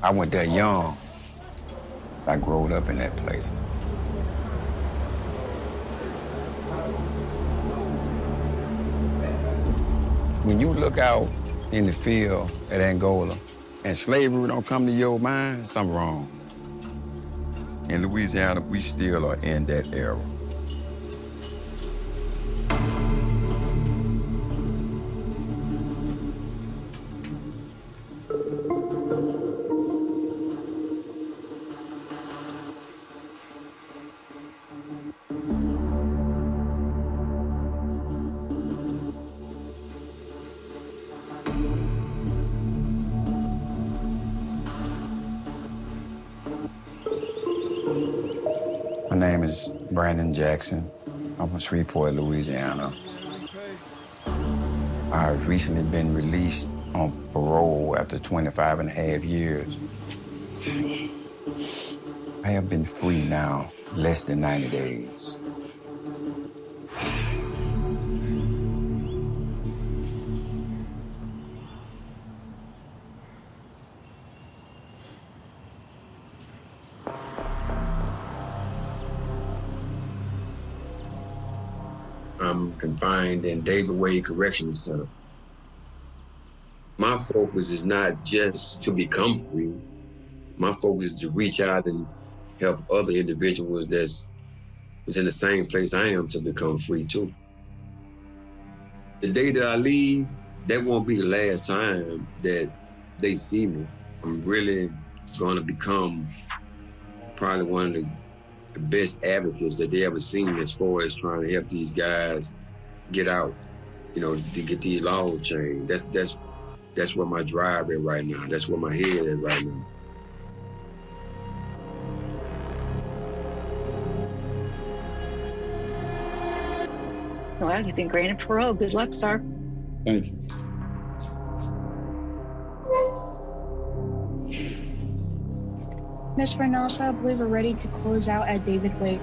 I went there young. I growed up in that place. When you look out in the field at Angola and slavery don't come to your mind, something wrong. In Louisiana, we still are in that era. My name is Brandon Jackson. I'm from Shreveport, Louisiana. I've recently been released on parole after 25 and a half years. I have been free now less than 90 days. I'm confined in David Wade Correctional Center. My focus is not just to become free. My focus is to reach out and help other individuals that's in the same place I am to become free too. The day that I leave, that won't be the last time that they see me. I'm really gonna become probably one of the best advocates that they ever seen as far as trying to help these guys get out, you know, to get these laws changed. That's where my drive is right now. That's where my head is right now. Well, you've been granted parole. Good luck, sir. Thank you. Ms. Reynosa, I believe we're ready to close out at David Wade.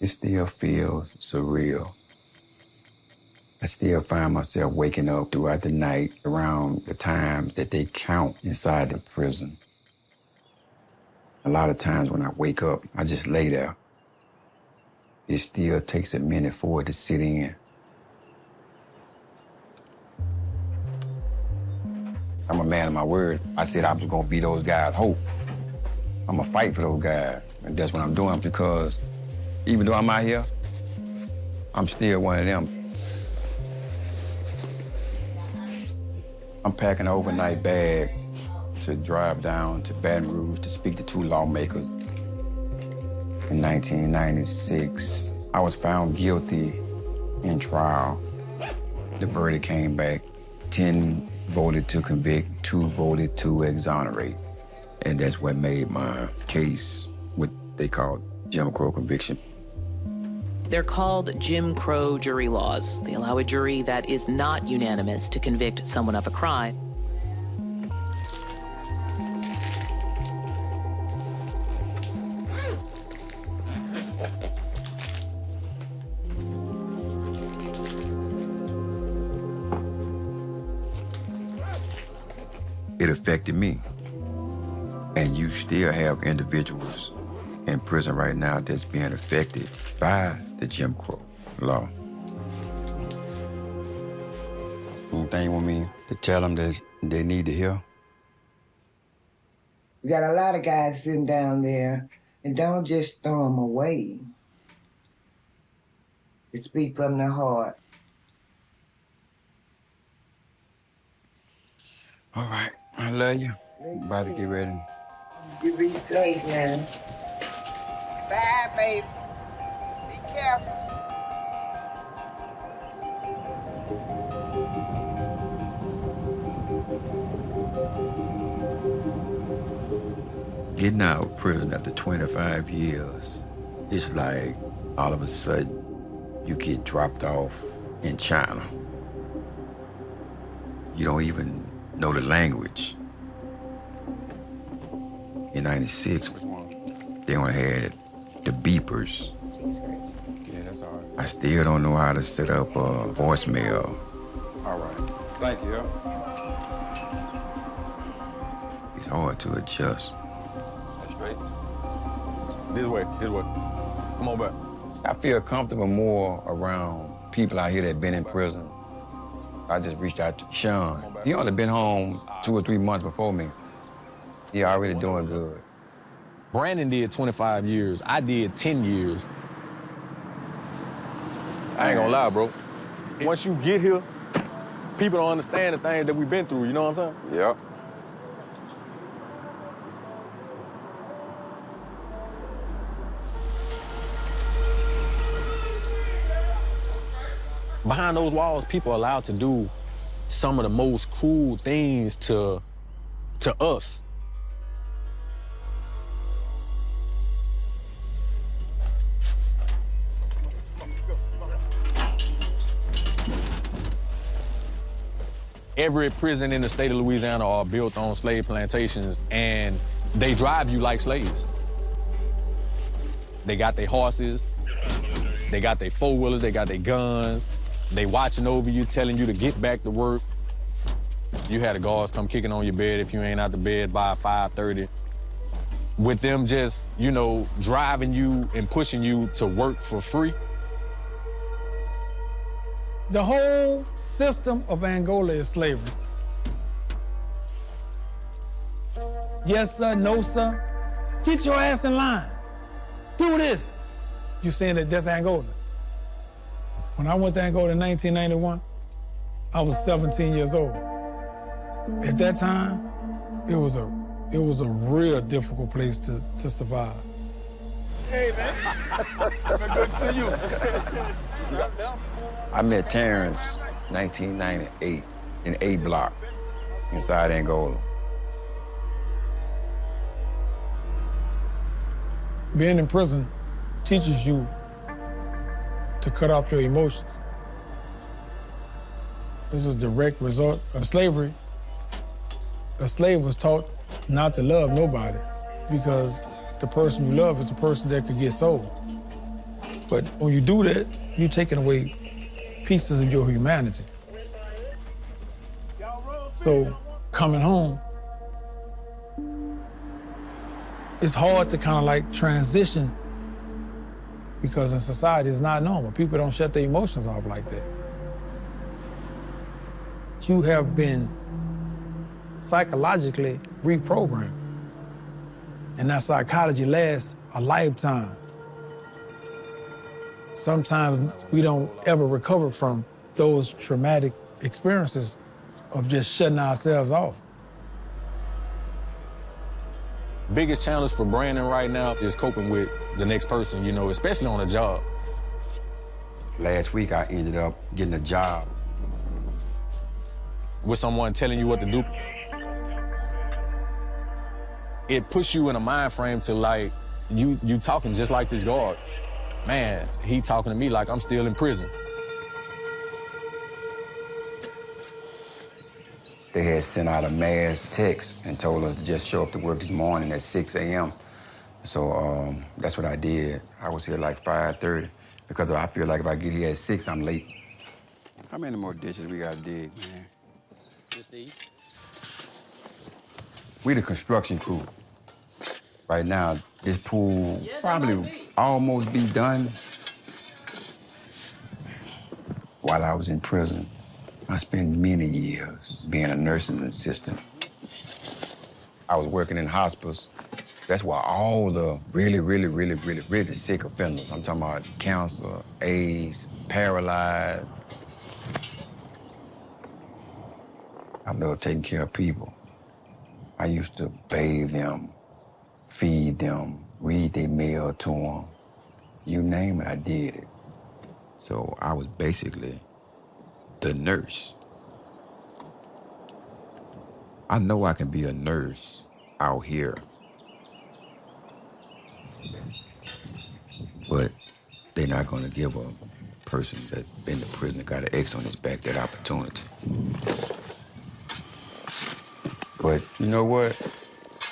It still feels surreal. I still find myself waking up throughout the night around the times that they count inside the prison. A lot of times when I wake up, I just lay there. It still takes a minute for it to sit in. I'm a man of my word. I said I was gonna be those guys' hope. I'm gonna fight for those guys. And that's what I'm doing, because even though I'm out here, I'm still one of them. I'm packing an overnight bag to drive down to Baton Rouge to speak to two lawmakers. In 1996, I was found guilty in trial. The verdict came back. 10 voted to convict, 2 voted to exonerate. And that's what made my case what they call Jim Crow conviction. They're called Jim Crow jury laws. They allow a jury that is not unanimous to convict someone of a crime. It affected me. And you still have individuals in prison right now that's being affected by the Jim Crow law. Anything you want me to tell them that they need to hear? We got a lot of guys sitting down there, and don't just throw them away. It speaks from the heart. All right, I love you. About to get ready. You be safe now. Bye, baby. Be careful. Getting out of prison after 25 years, it's like all of a sudden you get dropped off in China. You don't even know the language. In '96, they only had the beepers. Yeah, that's all right. I still don't know how to set up a voicemail. All right. Thank you. It's hard to adjust. That's straight. This way. Come on back. I feel comfortable more around people out here that been in prison. I just reached out to Sean. He only been home 2 or 3 months before me. He already doing good. Brandon did 25 years. I did 10 years. I ain't gonna lie, bro. Once you get here, people don't understand the things that we've been through, you know what I'm saying? Yep. Behind those walls, people are allowed to do some of the most cruel things to us. Every prison in the state of Louisiana are built on slave plantations, and they drive you like slaves. They got their horses, they got their four-wheelers, they got their guns. They watching over you, telling you to get back to work. You had the guards come kicking on your bed if you ain't out the bed by 5:30. With them just, you know, driving you and pushing you to work for free. The whole system of Angola is slavery. Yes, sir, no, sir. Get your ass in line. Do this. You saying that that's Angola. When I went to Angola in 1991, I was 17 years old. At that time, it was a real difficult place to survive. Hey, man. Good to see you. I met Terrence 1998 in A Block inside Angola. Being in prison teaches you to cut off your emotions. This is a direct result of slavery. A slave was taught not to love nobody because the person you love is the person that could get sold. But when you do that, you're taking away pieces of your humanity. So coming home, it's hard to kind of like transition because in society it's not normal. People don't shut their emotions off like that. You have been psychologically reprogrammed. And that psychology lasts a lifetime. Sometimes we don't ever recover from those traumatic experiences of just shutting ourselves off. Biggest challenge for Brandon right now is coping with the next person, you know, especially on a job. Last week, I ended up getting a job. With someone telling you what to do. It puts you in a mind frame to like, you talking just like this guard. Man, he talking to me like I'm still in prison. They had sent out a mass text and told us to just show up to work this morning at 6 a.m. So that's what I did. I was here like 5:30 because I feel like if I get here at 6, I'm late. How many more dishes we gotta dig, man? Just these. We the construction crew. Right now, this pool probably almost be done. While I was in prison, I spent many years being a nursing assistant. I was working in hospitals. That's why all the really sick offenders, I'm talking about cancer, AIDS, paralyzed. I love taking care of people. I used to bathe them, feed them, read their mail to them. You name it, I did it. So I was basically the nurse. I know I can be a nurse out here, but they're not gonna give a person that been to prison got an X on his back, that opportunity. But you know what?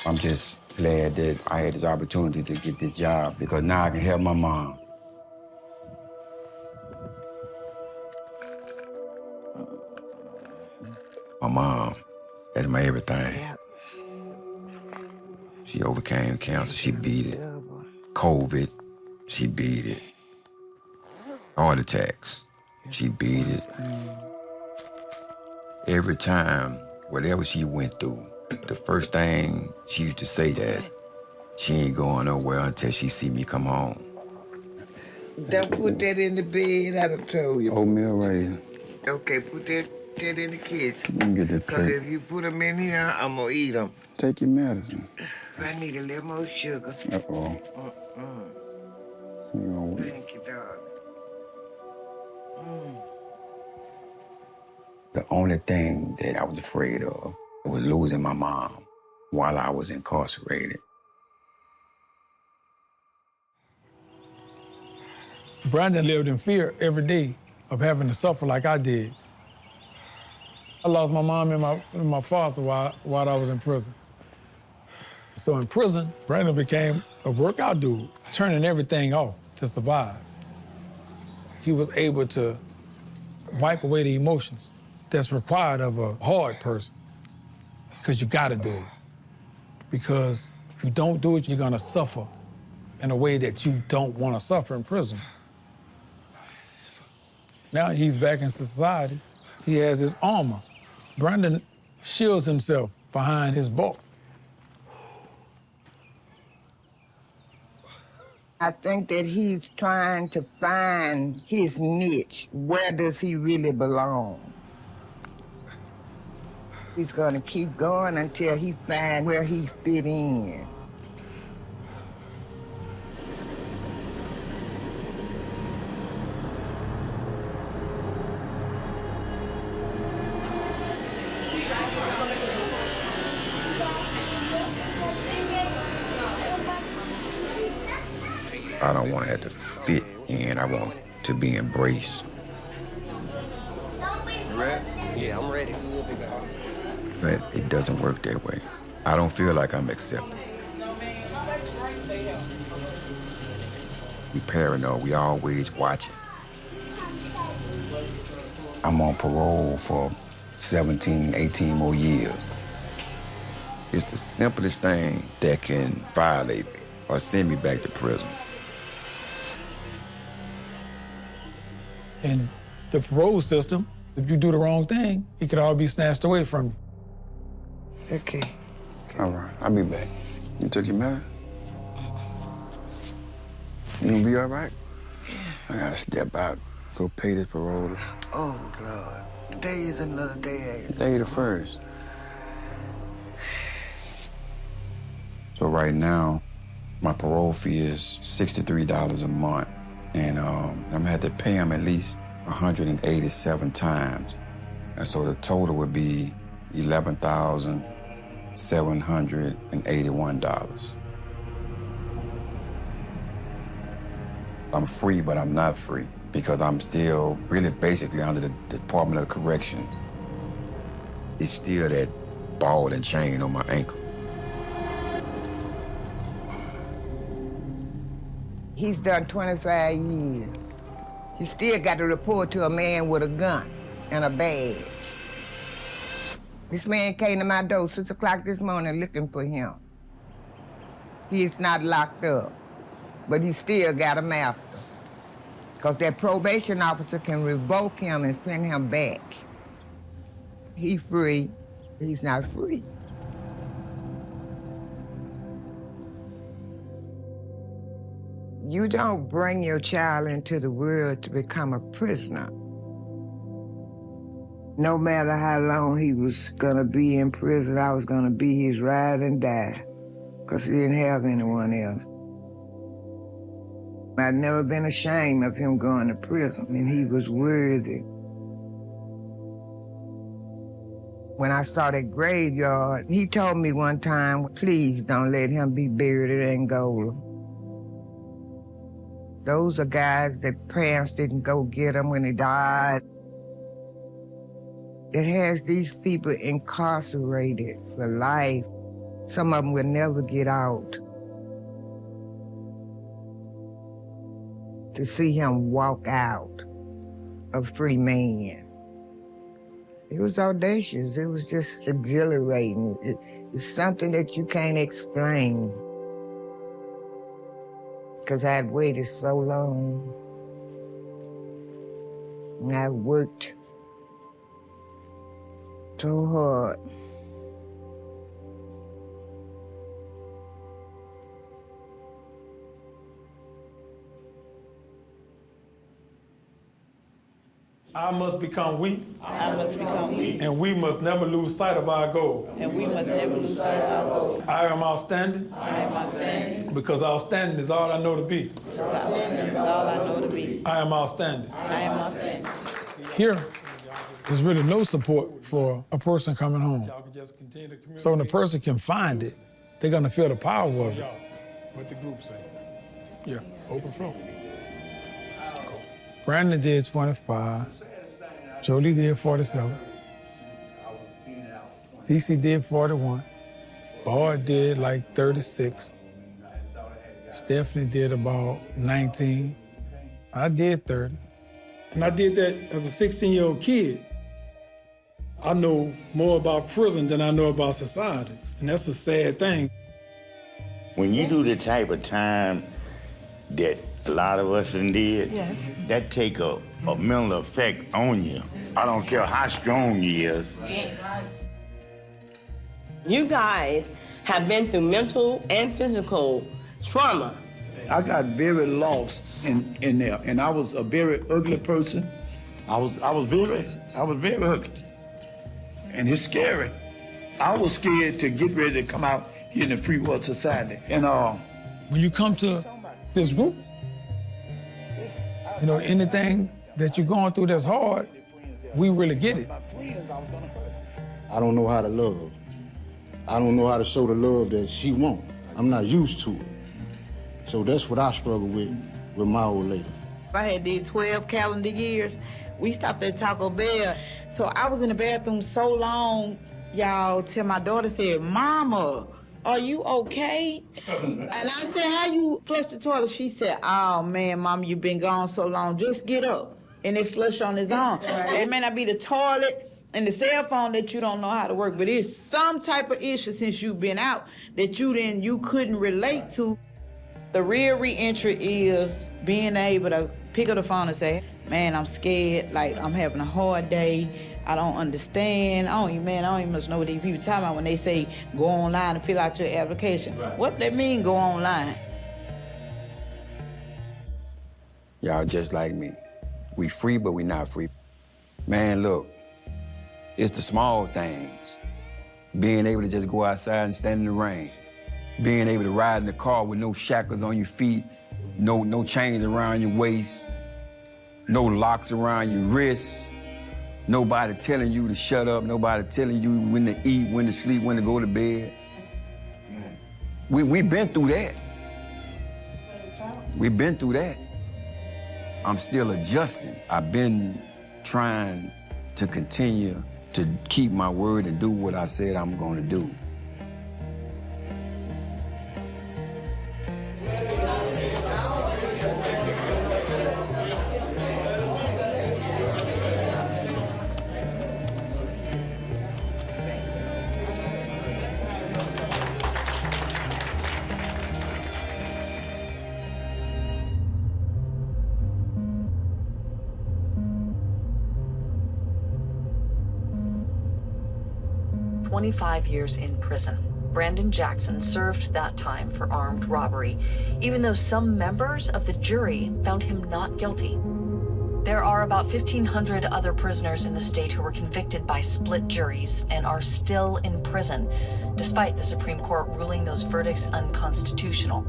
I'm just glad that I had this opportunity to get this job because now I can help my mom. My mom, that's my everything. Yep. She overcame cancer, she beat it. COVID, she beat it. Heart attacks, she beat it. Every time, whatever she went through, the first thing she used to say that she ain't going nowhere until she see me come home. Don't put that in the bed, I done told you. Oatmeal raisin. Okay, put that in the kitchen. Let me get that Because plate. if you put them in here, I'm going to eat them. Take your medicine. I need a little more sugar. Uh-oh. You know, Thank you, darling. the only thing that I was afraid of was losing my mom while I was incarcerated. Brandon lived in fear every day of having to suffer like I did. I lost my mom and my father while I was in prison. So in prison, Brandon became a workout dude, turning everything off to survive. He was able to wipe away the emotions that's required of a hard person, because you gotta do it. Because if you don't do it, you're gonna suffer in a way that you don't wanna suffer in prison. Now he's back in society. He has his armor. Brandon shields himself behind his bulk. I think that he's trying to find his niche. Where does he really belong? He's gonna keep going until he finds where he fit in. I don't want to have to fit in. I want to be embraced. You ready? Yeah, I'm ready. But it doesn't work that way. I don't feel like I'm accepted. We paranoid, we always watching. I'm on parole for 17, 18 more years. It's the simplest thing that can violate me or send me back to prison. In the parole system, if you do the wrong thing, it could all be snatched away from you. Okay. All right, I'll be back. You took your medicine? You gonna be all right? I gotta step out, go pay this parole. Oh, Lord. Today is another day. Day the 1st. So right now, my parole fee is $63 a month. And I'm gonna have to pay him at least 187 times. And so the total would be $11,781. I'm free, but I'm not free because I'm still really basically under the Department of Corrections. It's still that ball and chain on my ankle. He's done 25 years. He still got to report to a man with a gun and a badge. This man came to my door 6 o'clock this morning looking for him. He's not locked up, but he still got a master. Because that probation officer can revoke him and send him back. He's free, he's not free. You don't bring your child into the world to become a prisoner. No matter how long he was gonna be in prison, I was gonna be his ride and die, because he didn't have anyone else. I'd never been ashamed of him going to prison, and he was worthy. When I saw that graveyard, he told me one time, please don't let him be buried in Angola. Those are guys that parents didn't go get them when they died. It has these people incarcerated for life. Some of them will never get out. To see him walk out a free man. It was audacious. It was just exhilarating. It's something that you can't explain. Because I'd waited so long. And I worked so hard. I must become weak. I must become weak. And we must never lose sight of our goal. And we must never lose sight of our goal. I am outstanding. I am outstanding. Because outstanding is all I know to be. Because outstanding is all I know to be. I am outstanding. I am outstanding. Here, there's really no support for a person coming home. So when a person can find it, they're gonna feel the power of it. What the group say? Yeah, open floor. Brandon did 25. Jolie did 47. Cece did 41. Bard did like 36. Stephanie did about 19. I did 30. And I did that as a 16-year-old kid. I know more about prison than I know about society, and that's a sad thing. When you do the type of time that a lot of us done did, Yes. that take a mental effect on you. I don't care how strong you is. You guys have been through mental and physical trauma. I got very lost in there, and I was a very ugly person. I was very ugly, and it's scary. I was scared to get ready to come out here in the free world society. And when you come to this group, you know, anything that you're going through that's hard, we really get it. I don't know how to love. I don't know how to show the love that she wants. I'm not used to it. So that's what I struggle with my old lady. I had these 12 calendar years. We stopped at Taco Bell. So I was in the bathroom so long, y'all, till my daughter said, "Mama, are you okay?" And I said, "How you flush the toilet?" She said, "Oh man, Mama, you've been gone so long. Just get up." And it flush on its own. It may not be the toilet and the cell phone that you don't know how to work, but it's some type of issue since you've been out that you couldn't relate to. The real re-entry is being able to pick up the phone and say, "Man, I'm scared, like I'm having a hard day. I don't understand. I don't even much know what these people talking about when they say go online and fill out your application." Right. What they mean, go online? Y'all just like me. We free, but we not free. Man, look, it's the small things. Being able to just go outside and stand in the rain. Being able to ride in the car with no shackles on your feet, no chains around your waist, no locks around your wrists, nobody telling you to shut up, nobody telling you when to eat, when to sleep, when to go to bed. We've been through that. We've been through that. I'm still adjusting. I've been trying to continue to keep my word and do what I said I'm gonna do. "25 years in prison. Brandon Jackson served that time for armed robbery, even though some members of the jury found him not guilty. There are about 1,500 other prisoners in the state who were convicted by split juries and are still in prison, despite the Supreme Court ruling those verdicts unconstitutional.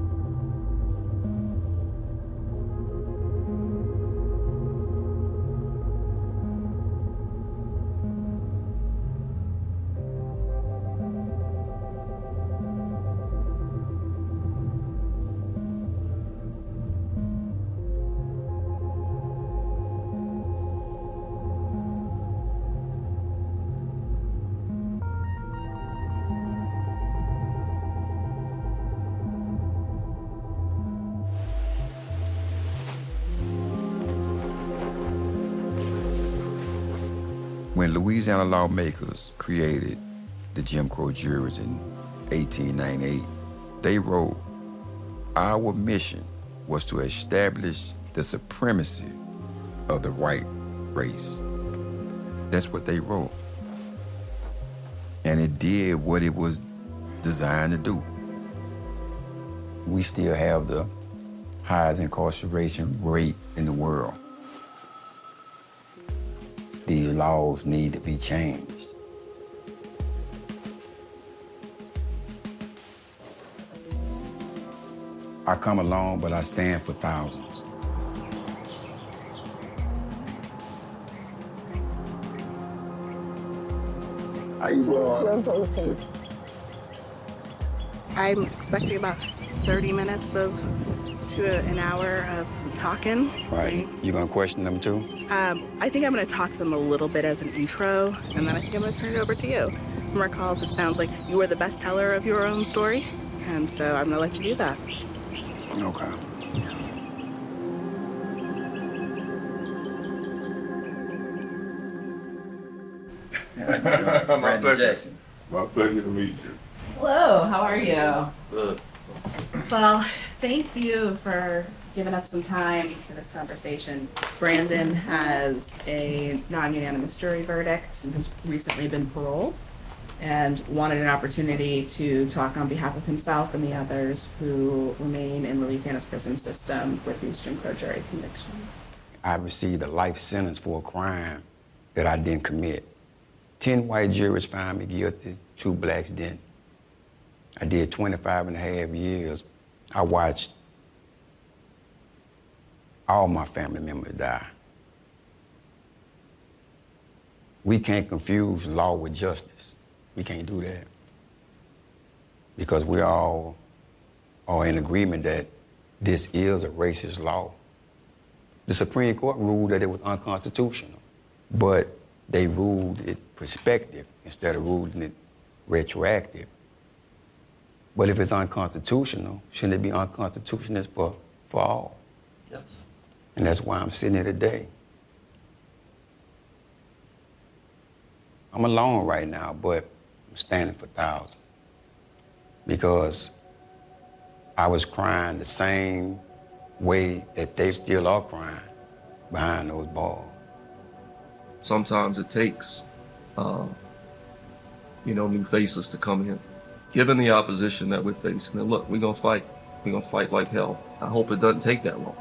When Louisiana lawmakers created the Jim Crow jurors in 1898, they wrote, "Our mission was to establish the supremacy of the white race." That's what they wrote. And it did what it was designed to do. We still have the highest incarceration rate in the world. These laws need to be changed. I come along, but I stand for thousands. How you doing? I'm expecting about 30 minutes to an hour of talking. Right. You gonna question them too? I think I'm gonna talk to them a little bit as an intro, and then I think I'm gonna turn it over to you. From our calls, it sounds like you were the best teller of your own story, and so I'm gonna let you do that. Okay. My pleasure. My pleasure to meet you. Hello, how are you? Good. Well, thank you for giving up some time for this conversation. Brandon has a non-unanimous jury verdict and has recently been paroled and wanted an opportunity to talk on behalf of himself and the others who remain in Louisiana's prison system with these Jim Crow jury convictions. I received a life sentence for a crime that I didn't commit. 10 white jurors found me guilty, 2 blacks didn't. I did 25 and a half years. I watched all my family members die. We can't confuse law with justice. We can't do that. Because we all are in agreement that this is a racist law. The Supreme Court ruled that it was unconstitutional, but they ruled it prospective instead of ruling it retroactive. But if it's unconstitutional, shouldn't it be unconstitutional for all? Yes. And that's why I'm sitting here today. I'm alone right now, but I'm standing for thousands. Because I was crying the same way that they still are crying behind those bars. Sometimes it takes, new faces to come in. Given the opposition that we're facing, and look, we're gonna fight. We're gonna fight like hell. I hope it doesn't take that long.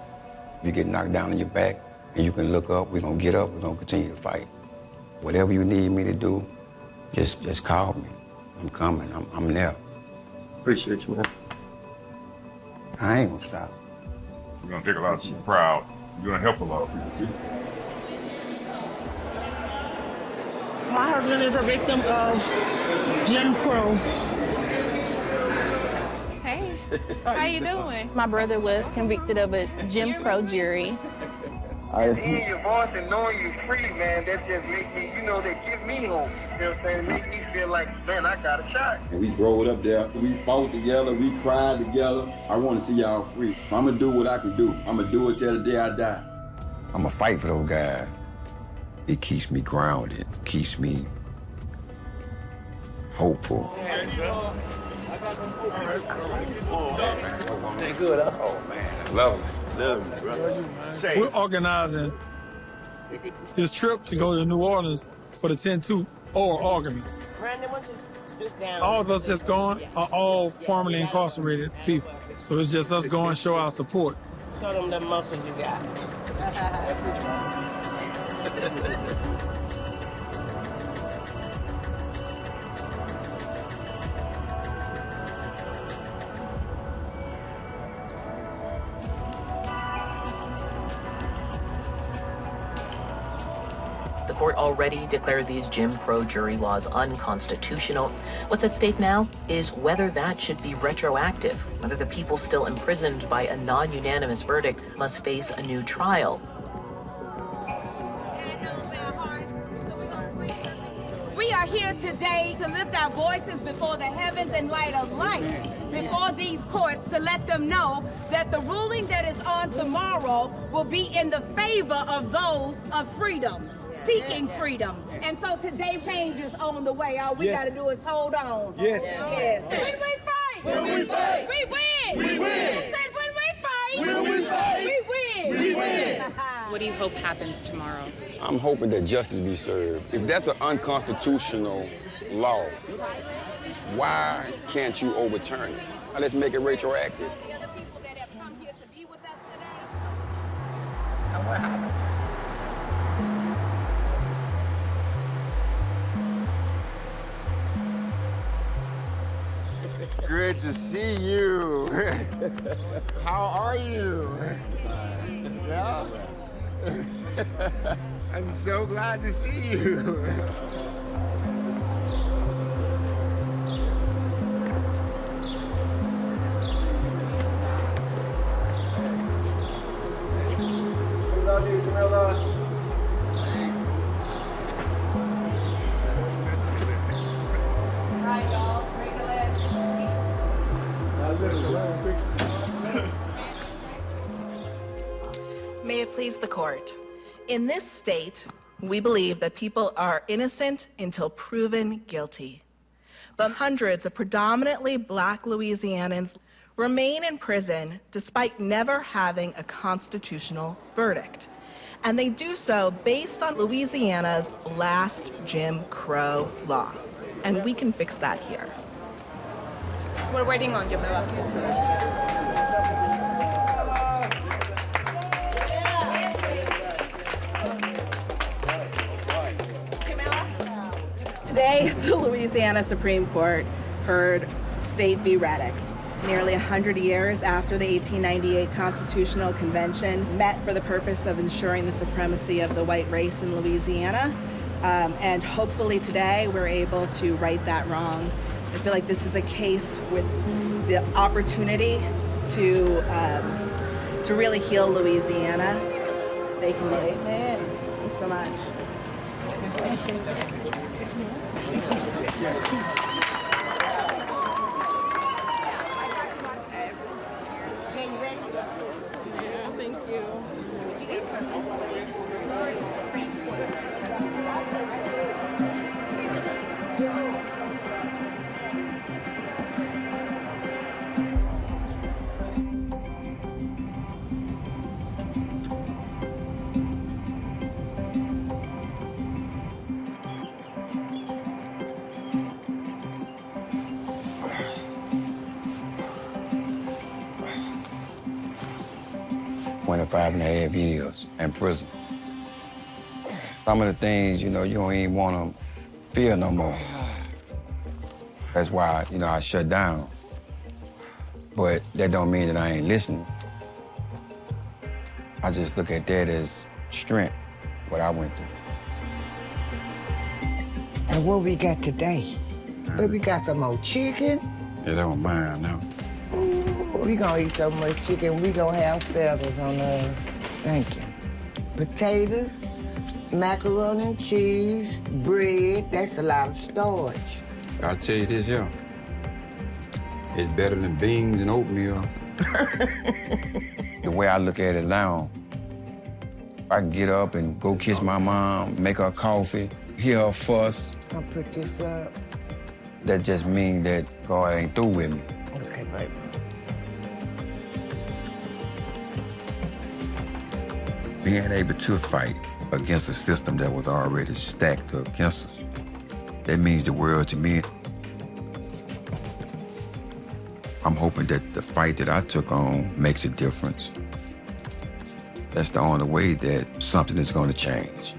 You get knocked down on your back and you can look up, we're gonna get up, we're gonna continue to fight. Whatever you need me to do, just call me. I'm coming, I'm there. Appreciate you, man. I ain't gonna stop. You're gonna take a lot of people proud. You're gonna help a lot of people too. My husband is a victim of Jim Crow. Hey, how you doing? My brother was convicted of a Jim Crow jury. Hearing your voice and knowing you're free, man, that just makes me, that give me hope. You know what I'm saying? It makes me feel like, man, I got a shot. And we growed up there. We fought together. We cried together. I want to see y'all free. I'm going to do what I can do. I'm going to do it till the day I die. I'm going to fight for those guys. It keeps me grounded, keeps me hopeful. Ain't good, huh? Oh, man, lovely. Love you, brother. We're organizing this trip to go to New Orleans for the 10-2 oral arguments. All of us that's going are all formerly incarcerated people. So it's just us going to show our support. Show them the muscles you got. The court already declared these Jim Crow jury laws unconstitutional. What's at stake now is whether that should be retroactive, whether the people still imprisoned by a non-unanimous verdict must face a new trial. We are here today to lift our voices before the heavens in light of light, before these courts, to let them know that the ruling that is on tomorrow will be in the favor of those of freedom. seeking freedom. And so today change is on the way. All we got to do is hold on. Yes. Yes. When we fight, we win. We win. I said when we fight, we win. We win. What do you hope happens tomorrow? I'm hoping that justice be served. If that's an unconstitutional law, why can't you overturn it? Let's make it retroactive. Good to see you. How are you? Yeah? I'm so glad to see you. May it please the court. In this state, we believe that people are innocent until proven guilty. But hundreds of predominantly Black Louisianans remain in prison despite never having a constitutional verdict. And they do so based on Louisiana's last Jim Crow law. And we can fix that here. We're waiting on Jamila. Today, the Louisiana Supreme Court heard State v. Reddick. Nearly 100 years after the 1898 Constitutional Convention met for the purpose of ensuring the supremacy of the white race in Louisiana. And hopefully today we're able to right that wrong. I feel like this is a case with the opportunity to really heal Louisiana. They can wait. Amen. Thanks so much. Jay, you ready? Yeah, thank you. Five and a half years in prison. Some of the things, you don't even want to feel no more. That's why, I shut down. But that don't mean that I ain't listening. I just look at that as strength, what I went through. And what we got today? But we got some more chicken. It don't mind now. We gonna eat so much chicken, we gonna have feathers on us. Thank you. Potatoes, macaroni and cheese, bread, that's a lot of starch. I'll tell you this here. It's better than beans and oatmeal. The way I look at it now, I can get up and go kiss my mom, make her coffee, hear her fuss. I'll put this up. That just means that God ain't through with me. Okay, baby. Being able to fight against a system that was already stacked against us, that means the world to me. I'm hoping that the fight that I took on makes a difference. That's the only way that something is going to change.